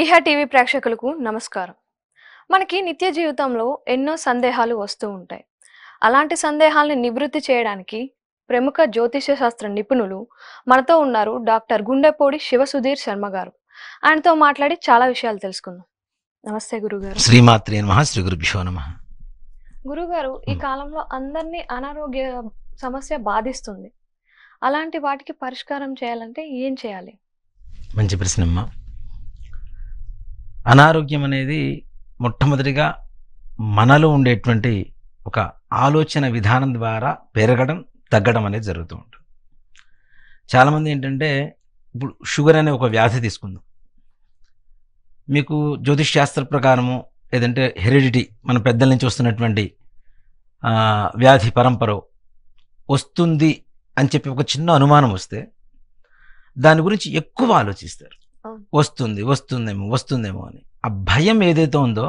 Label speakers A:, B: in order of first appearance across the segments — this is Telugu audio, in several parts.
A: ఈహా టీవీ ప్రేక్షకులకు నమస్కారం. మనకి నిత్య జీవితంలో ఎన్నో సందేహాలు వస్తూ ఉంటాయి. అలాంటి సందేహాల్ని నివృత్తి చేయడానికి ప్రముఖ జ్యోతిష్య శాస్త్ర నిపుణులు మనతో ఉన్నారు. డాక్టర్ గుండెపోడి శివసుధీర్ శర్మ గారు. ఆయనతో మాట్లాడి చాలా విషయాలు తెలుసుకుందాం. నమస్తే గురుగారు.
B: శ్రీమాత్రే నమః. శ్రీ గురుభ్యో నమః.
A: గురుగారు, ఈ కాలంలో అందరినీ అనారోగ్య సమస్య బాధిస్తుంది. అలాంటి వాటికి పరిష్కారం చేయాలంటే ఏం చేయాలి?
B: మంచి ప్రశ్నమ్మ. అనారోగ్యం అనేది మొట్టమొదటిగా మనలో ఉండేటువంటి ఒక ఆలోచన విధానం ద్వారా పెరగడం తగ్గడం అనేది జరుగుతూ ఉంటుంది. చాలామంది ఏంటంటే ఇప్పుడు షుగర్ అనే ఒక వ్యాధి తీసుకుందాం. మీకు జ్యోతిష్ శాస్త్ర ప్రకారము ఏదంటే హెరిడిటీ మన పెద్దల నుంచి వస్తున్నటువంటి వ్యాధి పరంపర వస్తుంది అని చెప్పి ఒక చిన్న అనుమానం వస్తే దాని గురించి ఎక్కువ ఆలోచిస్తారు. వస్తుందేమో అని. ఆ భయం ఏదైతే ఉందో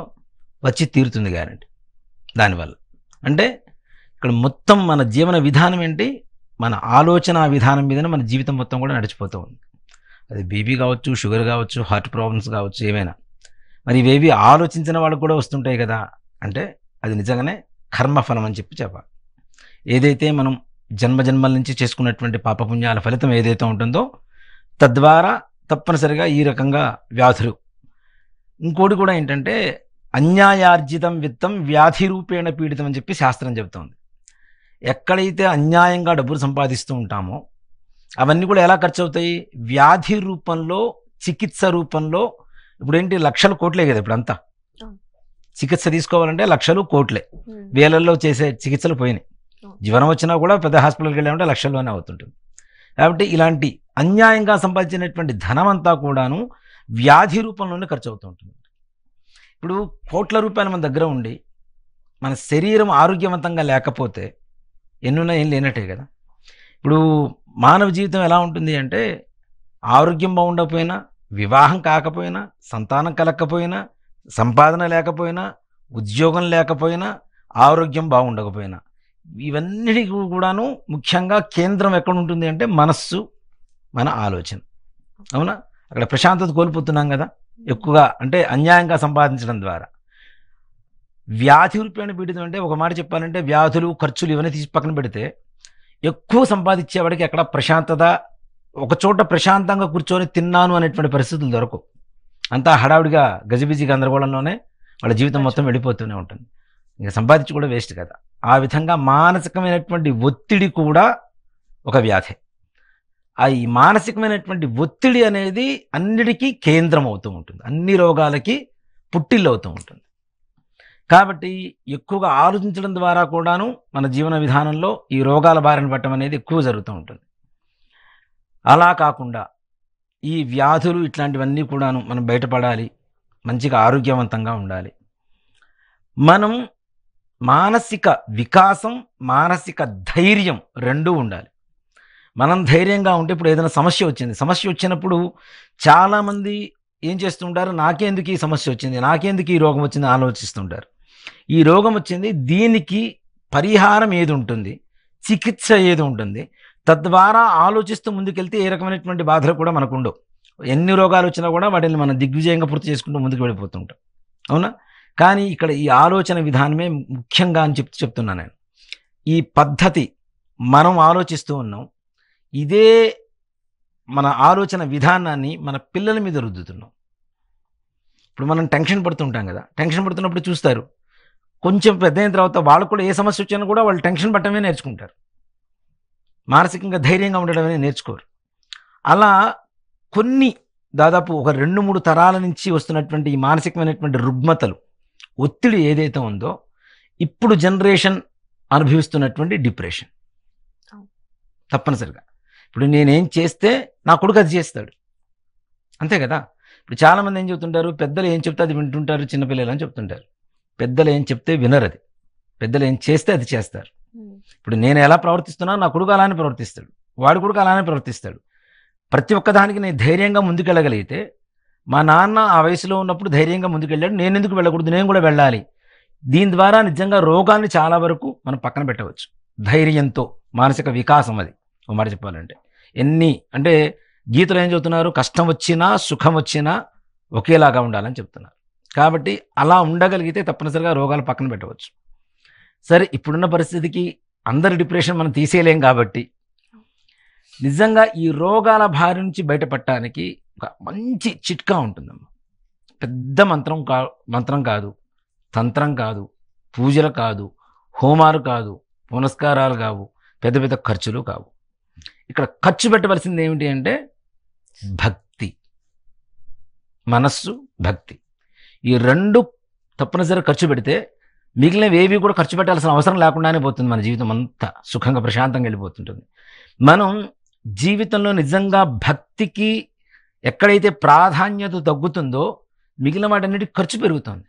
B: వచ్చి తీరుతుంది గ్యారంటీ. దానివల్ల అంటే ఇక్కడ మొత్తం మన జీవన విధానం ఏంటి, మన ఆలోచన విధానం మీదనే మన జీవితం మొత్తం కూడా నడిచిపోతూ ఉంది. అది బీపీ కావచ్చు, షుగర్ కావచ్చు, హార్ట్ ప్రాబ్లమ్స్ కావచ్చు, ఏమైనా. మరి ఇవేవి ఆలోచించిన వాళ్ళకు కూడా వస్తుంటాయి కదా అంటే అది నిజంగానే కర్మఫలం అని చెప్పాలి. ఏదైతే మనం జన్మజన్మల నుంచి చేసుకున్నటువంటి పాపపుణ్యాల ఫలితం ఏదైతే ఉంటుందో తద్వారా తప్పనిసరిగా ఈ రకంగా వ్యాధులు. ఇంకోటి కూడా ఏంటంటే అన్యాయార్జితం విత్తం వ్యాధి రూపేణ పీడితం అని చెప్పి శాస్త్రం చెబుతోంది. ఎక్కడైతే అన్యాయంగా డబ్బులు సంపాదిస్తూ ఉంటామో అవన్నీ కూడా ఎలా ఖర్చు అవుతాయి? వ్యాధి రూపంలో, చికిత్స రూపంలో. ఇప్పుడు ఏంటి, లక్షలు కోట్లే కదా ఇప్పుడు అంతా. చికిత్స తీసుకోవాలంటే లక్షలు కోట్లే, వేలల్లో చేసే చికిత్సలు పోయినాయి. జ్వరం వచ్చినా కూడా పెద్ద హాస్పిటల్కి వెళ్ళామంటే లక్షల్లోనే అవుతుంటుంది. కాబట్టి ఇలాంటి అన్యాయంగా సంపాదించినటువంటి ధనం అంతా కూడాను వ్యాధి రూపంలోనే ఖర్చు అవుతూ ఉంటుంది. ఇప్పుడు కోట్ల రూపాయలు మన దగ్గర ఉండి మన శరీరం ఆరోగ్యవంతంగా లేకపోతే ఎన్నున్నా ఏం లేనట్టే కదా. ఇప్పుడు మానవ జీవితం ఎలా ఉంటుంది అంటే ఆరోగ్యం బాగుండకపోయినా, వివాహం కాకపోయినా, సంతానం కలగకపోయినా, సంపాదన లేకపోయినా, ఉద్యోగం లేకపోయినా, ఆరోగ్యం బాగుండకపోయినా, ఇవన్నిటికీ కూడాను ముఖ్యంగా కేంద్రం ఎక్కడ ఉంటుంది అంటే మనస్సు, మన ఆలోచన. అవునా? అక్కడ ప్రశాంతత కోల్పోతున్నాం కదా ఎక్కువగా, అంటే అన్యాయంగా సంపాదించడం ద్వారా. వ్యాధి రూపేణ పీడితం అంటే ఒక మాట చెప్పాలంటే వ్యాధులు, ఖర్చులు ఇవన్నీ తీసి పక్కన పెడితే ఎక్కువ సంపాదించేవాడికి ఎక్కడ ప్రశాంతత, ఒక చోట ప్రశాంతంగా కూర్చొని తిన్నాను అనేటువంటి పరిస్థితులు దొరకవు. అంతా హడావుడిగా గజిబిజి గందరగోళంలోనే వాళ్ళ జీవితం మొత్తం వెళ్ళిపోతూనే ఉంటుంది. ఇంకా సంపాదించి కూడా వేస్ట్ కదా. ఆ విధంగా మానసికమైనటువంటి ఒత్తిడి కూడా ఒక వ్యాధి. ఈ మానసికమైనటువంటి ఒత్తిడి అనేది అన్నిటికీ కేంద్రం అవుతూ ఉంటుంది, అన్ని రోగాలకి పుట్టిల్లు అవుతూ ఉంటుంది. కాబట్టి ఎక్కువగా ఆలోచించడం ద్వారా కూడాను మన జీవన విధానంలో ఈ రోగాల బారిన పడటం అనేది ఎక్కువ జరుగుతూ ఉంటుంది. అలా కాకుండా ఈ వ్యాధులు ఇట్లాంటివన్నీ కూడాను మనం బయటపడాలి, మంచిగా ఆరోగ్యవంతంగా ఉండాలి. మనం మానసిక వికాసం, మానసిక ధైర్యం రెండూ ఉండాలి. మనం ధైర్యంగా ఉంటే ఇప్పుడు ఏదైనా సమస్య వచ్చినప్పుడు చాలామంది ఏం చేస్తుంటారు, నాకెందుకు ఈ సమస్య వచ్చింది, నాకెందుకు ఈ రోగం వచ్చింది ఆలోచిస్తుంటారు. ఈ రోగం వచ్చింది, దీనికి పరిహారం ఏది ఉంటుంది, చికిత్స ఏది ఉంటుంది, తద్వారా ఆలోచిస్తూ ముందుకెళ్తే ఏ రకమైనటువంటి బాధలు కూడా మనకు ఉండవు. ఎన్ని రోగాలు వచ్చినా కూడా వాటిని మనం దిగ్విజయంగా పూర్తి చేసుకుంటూ ముందుకు వెళ్ళిపోతుంటాం. అవునా? కానీ ఇక్కడ ఈ ఆలోచన విధానమే ముఖ్యంగా అని చెప్తున్నాను నేను. ఈ పద్ధతి మనం ఆలోచిస్తూ ఉన్నాం, ఇదే మన ఆలోచన విధానాన్ని మన పిల్లల మీద రుద్దుతున్నాం. ఇప్పుడు మనం టెన్షన్ పడుతుంటాం కదా, టెన్షన్ పడుతున్నప్పుడు చూస్తారు, కొంచెం పెద్ద అయిన తర్వాత వాళ్ళు కూడా ఏ సమస్య వచ్చినా కూడా వాళ్ళు టెన్షన్ పడటమే నేర్చుకుంటారు, మానసికంగా ధైర్యంగా ఉండడమే నేర్చుకోరు. అలా కొన్ని దాదాపు ఒక 2-3 తరాల నుంచి వస్తున్నటువంటి ఈ మానసికమైనటువంటి రుగ్మతలు, ఒత్తిడి ఏదైతే ఉందో ఇప్పుడు జనరేషన్ అనుభవిస్తున్నటువంటి డిప్రెషన్ తప్పనిసరిగా. ఇప్పుడు నేనేం చేస్తే నా కొడుకు అది చేస్తాడు, అంతే కదా. ఇప్పుడు చాలామంది ఏం చెప్తుంటారు, పెద్దలు ఏం చెప్తే అది వింటుంటారు, చిన్నపిల్లలు అని చెప్తుంటారు. పెద్దలు ఏం చెప్తే వినరు, అది పెద్దలు ఏం చేస్తే అది చేస్తారు. ఇప్పుడు నేను ఎలా ప్రవర్తిస్తున్నా నా కొడుకు అలానే ప్రవర్తిస్తాడు, వాడి కొడుకు అలానే ప్రవర్తిస్తాడు. ప్రతి ఒక్కదానికి నేను ధైర్యంగా ముందుకెళ్ళగలిగితే, మా నాన్న ఆ వయసులో ఉన్నప్పుడు ధైర్యంగా ముందుకెళ్ళాడు, నేను ఎందుకు వెళ్ళకూడదు, నేను కూడా వెళ్ళాలి. దీని ద్వారా నిజంగా రోగాల్ని చాలా వరకు మనం పక్కన పెట్టవచ్చు. ధైర్యంతో మానసిక వికాసం, అది ఒక మాట చెప్పాలంటే. ఎన్ని అంటే గీతలు ఏం చెబుతున్నారు, కష్టం వచ్చినా సుఖం వచ్చినా ఒకేలాగా ఉండాలని చెప్తున్నారు. కాబట్టి అలా ఉండగలిగితే తప్పనిసరిగా రోగాలు పక్కన పెట్టవచ్చు. సరే, ఇప్పుడున్న పరిస్థితికి అందరి డిప్రెషన్ మనం తీసేయలేం కాబట్టి నిజంగా ఈ రోగాల బారి నుంచి బయటపడటానికి ఒక మంచి చిట్కా ఉంటుందమ్మా. పెద్ద మంత్రం కాదు, తంత్రం కాదు, పూజలు కాదు, హోమాలు కాదు, పునస్కారాలు కావు, పెద్ద పెద్ద ఖర్చులు కావు. ఇక్కడ ఖర్చు పెట్టవలసింది ఏమిటి అంటే భక్తి, మనస్సు, భక్తి. ఈ రెండు తప్పనిసరి ఖర్చు పెడితే మిగిలినవి ఏవి కూడా ఖర్చు పెట్టాల్సిన అవసరం లేకుండానే పోతుంది. మన జీవితం అంతా సుఖంగా ప్రశాంతంగా వెళ్ళిపోతుంటుంది. మనం జీవితంలో నిజంగా భక్తికి ఎక్కడైతే ప్రాధాన్యత తగ్గుతుందో మిగిలిన వాటన్నిటి ఖర్చు పెరుగుతుంది.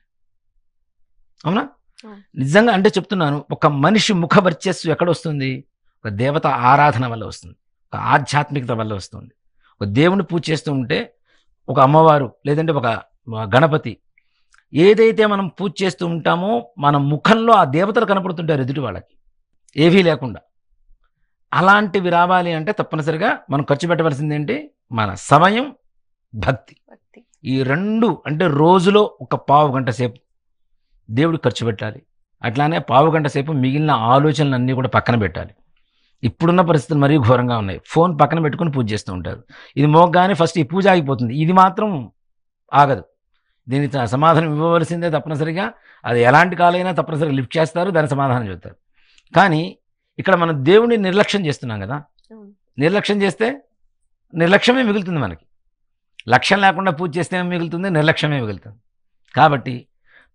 B: అవునా? నిజంగా అంటే చెప్తున్నాను, ఒక మనిషి ముఖ వర్చస్సు ఎక్కడొస్తుంది? ఒక దేవత ఆరాధన వల్ల వస్తుంది, ఒక ఆధ్యాత్మికత వల్ల వస్తుంది. ఒక దేవుని పూజ చేస్తూ ఉంటే, ఒక అమ్మవారు లేదంటే ఒక గణపతి ఏదైతే మనం పూజ చేస్తూ ఉంటామో మన ముఖంలో ఆ దేవతలు కనపడుతుంటారు ఎదుటి వాళ్ళకి, ఏవీ లేకుండా. అలాంటివి రావాలి అంటే తప్పనిసరిగా మనం ఖర్చు పెట్టవలసింది ఏంటి? మన సమయం, భక్తి. ఈ రెండు అంటే రోజులో ఒక పావు గంట సేపు దేవుడికి ఖర్చు పెట్టాలి. అట్లానే పావు గంట సేపు మిగిలిన ఆలోచనలన్నీ కూడా పక్కన పెట్టాలి. ఇప్పుడున్న పరిస్థితులు మరీ ఘోరంగా ఉన్నాయి. ఫోన్ పక్కన పెట్టుకుని పూజ చేస్తూ ఉంటారు. ఇది మోగ్గానే ఫస్ట్ ఈ పూజ ఆగిపోతుంది. ఇది మాత్రం ఆగదు. దీనికి సమాధానం ఇవ్వవలసిందే తప్పనిసరిగా. అది ఎలాంటి కాలైనా తప్పనిసరిగా లిఫ్ట్ చేస్తారు, దాని సమాధానం చెబుతారు. కానీ ఇక్కడ మనం దేవుడిని నిర్లక్ష్యం చేస్తున్నాం కదా. నిర్లక్ష్యం చేస్తే నిర్లక్ష్యమే మిగులుతుంది మనకి. లక్ష్యం లేకుండా పూజ చేస్తే ఏమి మిగులుతుంది? నిర్లక్ష్యమే మిగులుతుంది. కాబట్టి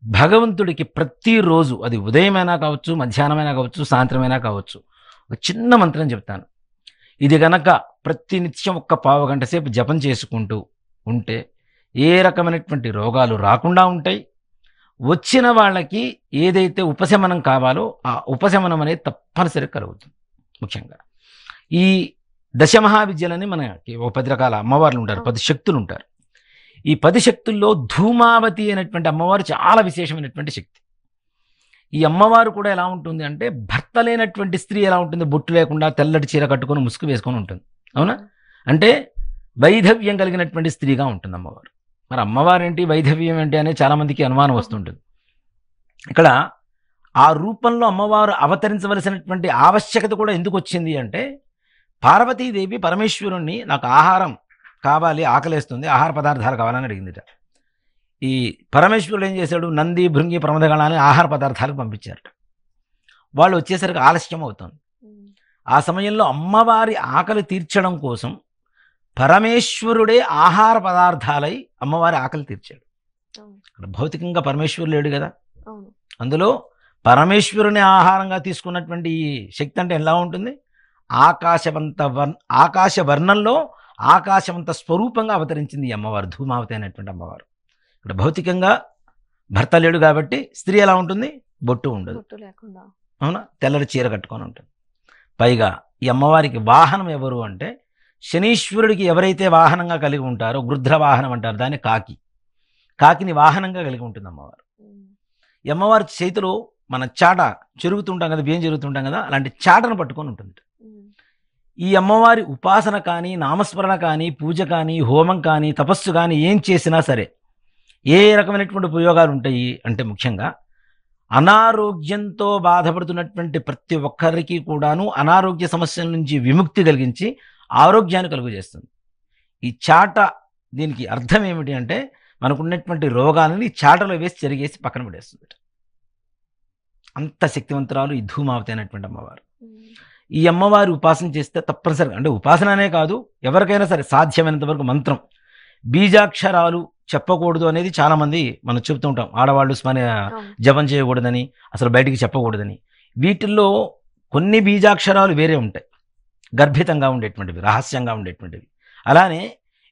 B: భగవంతుడికి ప్రతిరోజు, అది ఉదయమైనా కావచ్చు, మధ్యాహ్నమైనా కావచ్చు, సాయంత్రమైనా కావచ్చు, ఒక చిన్న మంత్రం చెప్తాను. ఇది గనక ప్రతినిత్యం ఒక్క పావు గంట సేపు జపం చేసుకుంటూ ఉంటే ఏ రకమైనటువంటి రోగాలు రాకుండా ఉంటాయి. వచ్చిన వాళ్ళకి ఏదైతే ఉపశమనం కావాలో ఆ ఉపశమనం అనేది తప్పనిసరిగా కలుగుతుంది. ముఖ్యంగా ఈ దశమహావిద్యలని మనకి ఒక 10 రకాల అమ్మవార్లు ఉంటారు, 10 శక్తులు ఉంటారు. ఈ 10 శక్తుల్లో ధూమావతి అనేటువంటి అమ్మవారు చాలా విశేషమైనటువంటి శక్తి. ఈ అమ్మవారు కూడా ఎలా ఉంటుంది అంటే, భర్త లేనటువంటి స్త్రీ ఎలా ఉంటుంది? బొట్టు లేకుండా తెల్లటి చీర కట్టుకొని ముసుగు వేసుకొని ఉంటుంది. అవునా? అంటే వైధవ్యం కలిగినటువంటి స్త్రీగా ఉంటుంది అమ్మవారు. మరి అమ్మవారు ఏంటి, వైధవ్యం ఏంటి అనే చాలామందికి అనుమానం వస్తుంటుంది. ఇక్కడ ఆ రూపంలో అమ్మవారు అవతరించవలసినటువంటి ఆవశ్యకత కూడా ఎందుకు వచ్చింది అంటే, పార్వతీదేవి పరమేశ్వరుణ్ణి నాకు ఆహారం కావాలి, ఆకలేస్తుంది, ఆహార పదార్థాలు కావాలని అడిగిందిట. ఈ పరమేశ్వరుడు ఏం చేశాడు? నంది, భృంగి, ప్రమదగణాన్ని ఆహార పదార్థాలకు పంపించారట. వాళ్ళు వచ్చేసరికి ఆలస్యం అవుతుంది. ఆ సమయంలో అమ్మవారి ఆకలి తీర్చడం కోసం పరమేశ్వరుడే ఆహార పదార్థాలై అమ్మవారి ఆకలి తీర్చాడు. ఇక్కడ భౌతికంగా పరమేశ్వరుడు లేడు కదా. అందులో పరమేశ్వరుని ఆహారంగా తీసుకున్నటువంటి ఈ శక్తి అంటే ఎలా ఉంటుంది? ఆకాశ వర్ణంలో ఆకాశవంత స్వరూపంగా అవతరించింది ఈ అమ్మవారు, ధూమావతి అనేటువంటి అమ్మవారు. ఇక్కడ భౌతికంగా భర్త లేడు కాబట్టి స్త్రీ ఎలా ఉంటుంది? బొట్టు ఉండదు, అవునా? తెల్లటి చీర కట్టుకొని ఉంటుంది. పైగా ఈ అమ్మవారికి వాహనం ఎవరు అంటే, శనీశ్వరుడికి ఎవరైతే వాహనంగా కలిగి ఉంటారో, గృధ్ర వాహనం అంటారు దాన్ని, కాకిని వాహనంగా కలిగి ఉంటుంది అమ్మవారు. ఈ అమ్మవారి చేతిలో మన చాట చెరుగుతుంటాం కదా, బియ్యం చెరుగుతుంటాం కదా, అలాంటి చాటను పట్టుకొని ఉంటుంది. ఈ అమ్మవారి ఉపాసన కానీ, నామస్మరణ కానీ, పూజ కానీ, హోమం కానీ, తపస్సు కానీ ఏం చేసినా సరే ఏ రకమైనటువంటి ఉపయోగాలు ఉంటాయి అంటే, ముఖ్యంగా అనారోగ్యంతో బాధపడుతున్నటువంటి ప్రతి ఒక్కరికి కూడాను అనారోగ్య సమస్యల నుంచి విముక్తి కలిగించి ఆరోగ్యాన్ని కలుగజేస్తుంది ఈ చాట. దీనికి అర్థం ఏమిటి అంటే, మనకున్నటువంటి రోగాలని చాటలో వేసి చెరిగేసి పక్కన పడేస్తుంది. అంత శక్తివంతురాలు ఈ ధూమావతి అనేటువంటి అమ్మవారు. ఈ అమ్మవారి ఉపాసన చేస్తే తప్పనిసరిగా, అంటే ఉపాసన అనే కాదు, ఎవరికైనా సరే సాధ్యమైనంత వరకు మంత్రం, బీజాక్షరాలు చెప్పకూడదు అనేది చాలామంది మనం చెప్తూ ఉంటాం. ఆడవాళ్ళు జపం చేయకూడదని, అసలు బయటికి చెప్పకూడదని. వీటిల్లో కొన్ని బీజాక్షరాలు వేరే ఉంటాయి, గర్భితంగా ఉండేటువంటివి, రహస్యంగా ఉండేటువంటివి. అలానే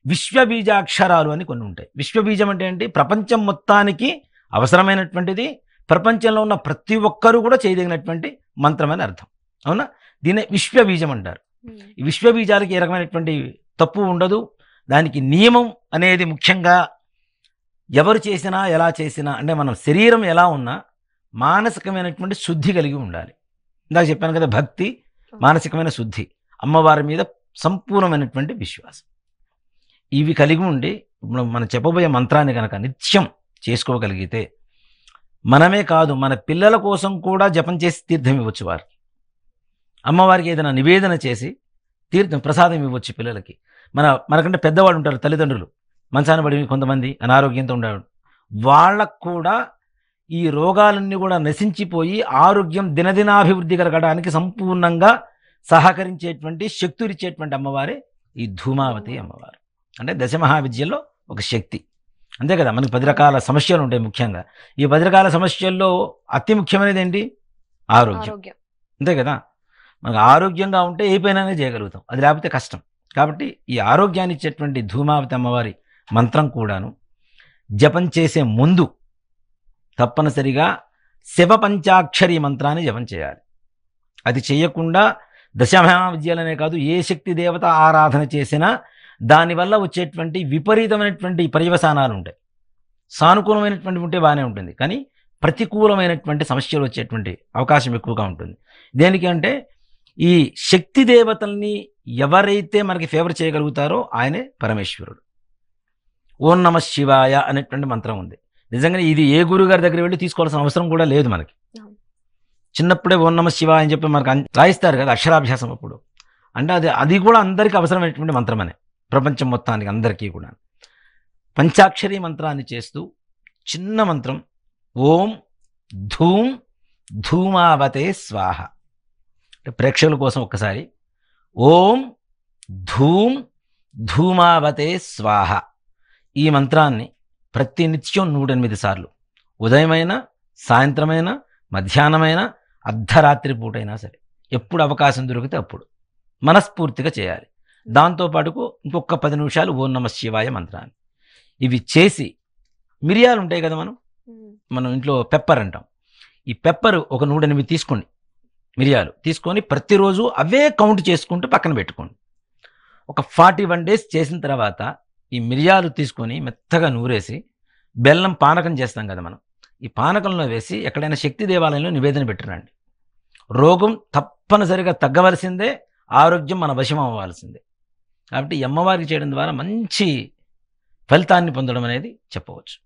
B: విశ్వబీజాక్షరాలు అని కొన్ని ఉంటాయి. విశ్వబీజం అంటే ఏంటి? ప్రపంచం మొత్తానికి అవసరమైనటువంటిది, ప్రపంచంలో ఉన్న ప్రతి ఒక్కరూ కూడా చేయదగినటువంటి మంత్రం అని అర్థం. అవునా? దీన్ని విశ్వబీజం అంటారు. ఈ విశ్వబీజాలకి ఏ రకమైనటువంటి తప్పు ఉండదు. దానికి నియమం అనేది ముఖ్యంగా ఎవరు చేసినా, ఎలా చేసినా, అంటే మనం శరీరం ఎలా ఉన్నా మానసికమైనటువంటి శుద్ధి కలిగి ఉండాలి. ఇందాక చెప్పాను కదా, భక్తి, మానసికమైన శుద్ధి, అమ్మవారి మీద సంపూర్ణమైనటువంటి విశ్వాసం, ఇవి కలిగి ఉండి ఇప్పుడు మనం చెప్పబోయే మంత్రాన్ని కనుక నిత్యం చేసుకోగలిగితే మనమే కాదు మన పిల్లల కోసం కూడా జపం చేసి తీర్థం ఇవ్వచ్చు వారికి. అమ్మవారికి ఏదైనా నివేదన చేసి తీర్థం ప్రసాదం ఇవ్వచ్చు పిల్లలకి. మనకంటే పెద్దవాళ్ళు ఉంటారు, తల్లిదండ్రులు మంచాన పడి కొంతమంది అనారోగ్యంతో ఉండేవాడు, వాళ్ళకు కూడా ఈ రోగాలన్నీ కూడా నశించిపోయి ఆరోగ్యం దినదినాభివృద్ధి కలగడానికి సంపూర్ణంగా సహకరించేటువంటి శక్తులిచ్చేటువంటి అమ్మవారే ఈ ధూమావతి అమ్మవారు. అంటే దశమహావిద్యల్లో ఒక శక్తి. అంతే కదా, మనకి 10 రకాల సమస్యలు ఉంటాయి. ముఖ్యంగా ఈ 10 రకాల సమస్యల్లో అతి ముఖ్యమైనది ఏంటి? ఆరోగ్యం. అంతే కదా, మనకు ఆరోగ్యంగా ఉంటే ఏ పైన చేయగలుగుతాం, అది లేకపోతే కష్టం. కాబట్టి ఈ ఆరోగ్యాన్ని ఇచ్చేటువంటి ధూమావతి అమ్మవారి మంత్రం కూడాను జపం చేసే ముందు తప్పనిసరిగా శివ పంచాక్షరి మంత్రాన్ని జపం చేయాలి. అది చేయకుండా దశమహావిద్యలనే కాదు, ఏ శక్తి దేవత ఆరాధన చేసినా దానివల్ల వచ్చేటువంటి విపరీతమైనటువంటి పర్యవసానాలు ఉంటాయి. సానుకూలమైనటువంటి ఉంటే బాగానే ఉంటుంది, కానీ ప్రతికూలమైనటువంటి సమస్యలు వచ్చేటువంటి అవకాశం ఎక్కువగా ఉంటుంది. దేనికి అంటే ఈ శక్తి దేవతల్ని ఎవరైతే మనకి ఫేవర్ చేయగలుగుతారో ఆయనే పరమేశ్వరుడు. ఓం నమ శివాయ అనేటువంటి మంత్రం ఉంది. నిజంగానే ఇది ఏ గురువు గారి దగ్గర వెళ్ళి తీసుకోవాల్సిన అవసరం కూడా లేదు మనకి. చిన్నప్పుడే ఓం నమ శివాయ అని చెప్పి మనకు రాయిస్తారు కదా అక్షరాభ్యాసం అప్పుడు. అంటే అది కూడా అందరికీ అవసరమైనటువంటి మంత్రం అనే, ప్రపంచం మొత్తానికి అందరికీ కూడా. పంచాక్షరి మంత్రాన్ని చేస్తూ చిన్న మంత్రం ఓం ధూం ధూమావతే స్వాహ. అంటే ప్రేక్షకుల కోసం ఒక్కసారి ఓం ధూం ధూమావతే స్వాహ ఈ మంత్రాన్ని ప్రతినిత్యం 108 సార్లు, ఉదయమైనా సాయంత్రమైనా మధ్యాహ్నమైనా అర్ధరాత్రి పూటైనా సరే, ఎప్పుడు అవకాశం దొరికితే అప్పుడు మనస్ఫూర్తిగా చేయాలి. దాంతోపాటుకు ఇంకొక 10 నిమిషాలు ఓం నమ శివాయ మంత్రాన్ని ఇవి చేసి, మిరియాలు ఉంటాయి కదా మనం ఇంట్లో పెప్పర్ అంటాం, ఈ పెప్పర్ ఒక 108 తీసుకోండి, మిరియాలు తీసుకొని ప్రతిరోజు అవే కౌంట్ చేసుకుంటూ పక్కన పెట్టుకోండి. ఒక 41 డేస్ చేసిన తర్వాత ఈ మిరియాలు తీసుకొని మెత్తగా నూరేసి బెల్లం పానకం చేస్తాం కదా మనం, ఈ పానకంలో వేసి ఎక్కడైనా శక్తి దేవాలయంలో నివేదన పెట్టిరండి. రోగం తప్పనిసరిగా తగ్గవలసిందే, ఆరోగ్యం మన వశం అవ్వాల్సిందే. కాబట్టి ఈ అమ్మవారికి చేయడం ద్వారా మంచి ఫలితాన్ని పొందడం అనేది చెప్పవచ్చు.